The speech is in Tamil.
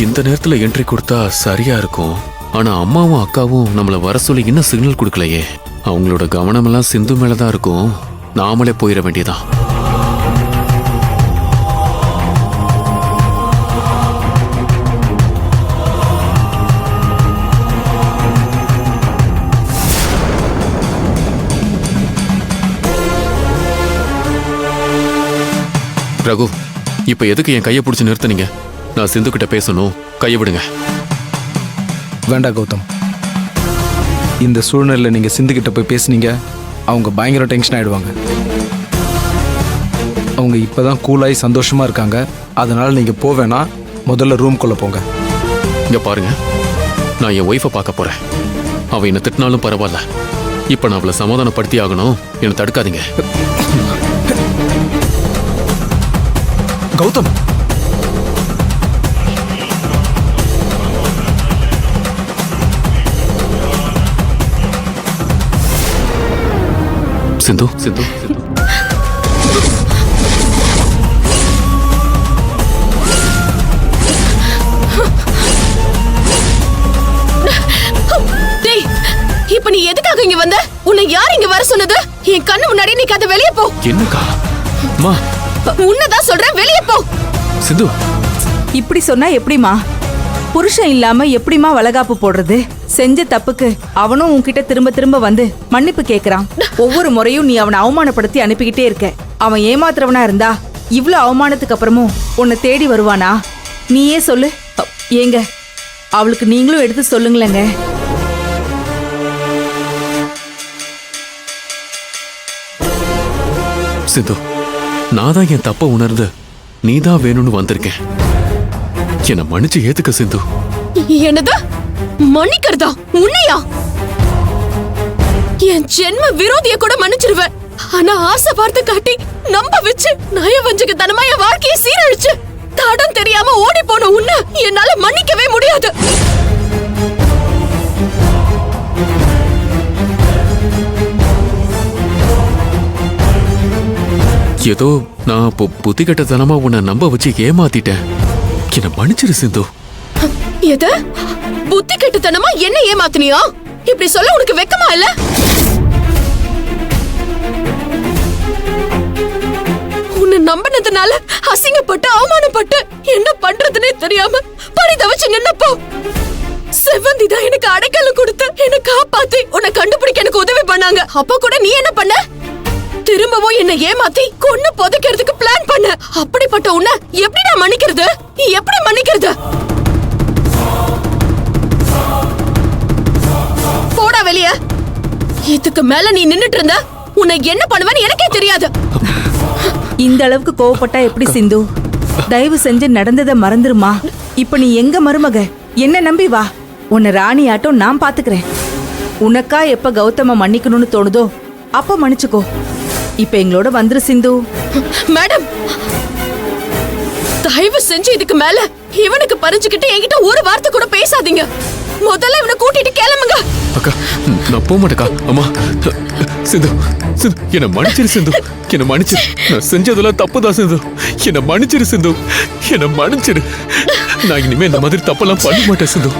இந்த நேரத்துல என்ட்ரி கொடுத்தா சரியா இருக்கும். ஆனா அம்மாவும் அக்காவும் நம்மள வர சொல்லி இன்னும் சிக்னல் கொடுக்கலையே. அவங்களோட கவனமெல்லாம் சிந்து மேலதான் இருக்கும். நாமளே போயிட வேண்டியதான். ரகு, இப்ப எதுக்கு என் கையை பிடிச்சி நிறுத்துனீங்க? நான் சிந்து கிட்ட பேசணும். கையை விடுங்க. வேண்டாம் கௌதம், இந்த சூழ்நிலையில் நீங்க சிந்து கிட்ட போய் பேசுனீங்க, அவங்க பயங்கர டென்ஷன் ஆயிடுவாங்க. அவங்க இப்பதான் கூலாகி சந்தோஷமா இருக்காங்க. அதனால நீங்க போவேனா, முதல்ல ரூம்குள்ள போங்க. இங்க பாருங்க, நான் என் ஒய்ஃபை பார்க்க போறேன். அவ என்ன திட்டினாலும் பரவாயில்ல. இப்ப நான் அவளை சமாதானப்படுத்தி ஆகணும். என்னை தடுக்காதீங்க. கௌதம், சிந்து சிந்து சிந்து இப்ப நீ எதுக்காக இங்க வந்த? உன்னை யார் இங்க வர சொன்னது? என் கண்ணு முன்னாடி நீ கதை வெளியே போ. என்னக்கா? அம்மா, உன்னதான் சொல்றேன், வெளியே போ. சிந்து, இப்படி சொன்னா எப்படிமா? புருஷன் இல்லாம எப்படிமா வளகாப்பு போடுறது? செஞ்ச தப்புக்கு அவனும் உன்கிட்ட திரும்ப திரும்ப வந்து மன்னிப்பு கேக்குறான். ஒவ்வொரு முறையும் நீ அவனை அவமானப்படுத்தி அனுப்பிக்கிட்டே இருக்க. அவன் ஏமாத்துறவனா இருந்தா இவ்ளோ அவமானத்துக்கு அப்புறமும் உன்னை தேடி வருவானா? நீயே சொல்லு. ஏங்க, அவளுக்கு நீங்களும் எடுத்து சொல்லுங்களேங்க. சிந்து, நான் தான் என் தப்ப உணர்ந்து நீதான் வேணும்னு வந்திருக்கேன். என்ன மன்னிச்சு ஏத்துக்க சிந்து. என்னது மன்னிக்கிறதா? உன்னையா? என் ஜென்ம விரோதிய கூட மன்னிச்சிருவேன். ஆனா ஆசை வார்த்தை காட்டி நம்ப வச்சு நயவஞ்சகத்தனமா என் வாழ்க்கையை சீரழிச்சு தடம் தெரியாம ஓடி போன உன்னை என்னால மன்னிக்கவே முடியாது. ஏதோ நான் புத்தி கட்டத்தனமா உன்னை நம்ப வச்சு ஏமாத்திட்டேன். என்ன மன்னிச்சிரு சிந்து. எது? புத்தி கெட்டுத்தனமா என்ன ஏமாத்தினியா? இப்படி சொல்ல உனக்கு வெக்கமா இல்ல? உன்னை நம்பினதுனால அசிங்கப்பட்டு அவமானப்பட்டு என்ன பண்றதுன்னே தெரியாம பரிதவிச்சு நின்னப்போ செவந்தி தான் எனக்கு அடைக்கலம் கொடுத்து என்ன காப்பாத்தி உன்னை கண்டுபிடிக்க எனக்கு உதவி பண்ணாங்க. அப்ப கூட நீ என்ன பண்ண? திரும்பவும் என்ன ஏமாத்தி கொன்னு புதைக்கிறதுக்கு பிளான் பண்ண. அப்படிப்பட்ட உன்னை எப்படி நான் மன்னிக்கிறது? எப்படி மன்னிக்கிறது? போடா வெளிய. இதுக்கு மேல நீ நின்னுட்டு இருந்த உன்னை என்ன பண்ணுவேன்னு எனக்கே தெரியாது. இந்த அளவுக்கு கோவப்பட்டா எப்படி சிந்து? தயவு செஞ்சு நடந்ததை மறந்துருமா. இப்ப நீ எங்க மருமக, என்ன நம்பி வா. உன்னை ராணி ஆட்டம் நான் பாத்துக்கிறேன். உனக்கா எப்ப கௌதம மன்னிக்கணும்னு தோணுதோ அப்ப மன்னிச்சுக்கோ. இப்ப எங்களோட வந்துரு சிந்து. மேடம், தயவு செஞ்சு இதுக்கு மேல இவனுக்கு பறிஞ்சுக்கிட்டு என்கிட்ட ஒரு வார்த்தை கூட பேசாதீங்க. முதல்ல இவனை கூட்டிட்டு கிளம்புங்க. அக்கா, நான் போக மாட்டேக்கா. அம்மா, சிந்து சிந்து, என்ன மன்னிச்சிரு சிந்து. என்ன மன்னிச்சிரு. நான் செஞ்சதெல்லாம் தப்புதான் சிந்து. என்ன மன்னிச்சிரு சிந்து. என்ன மன்னிச்சிரு. நான் இனிமே இந்த மாதிரி தப்பெல்லாம் பண்ண மாட்டேன் சிந்து.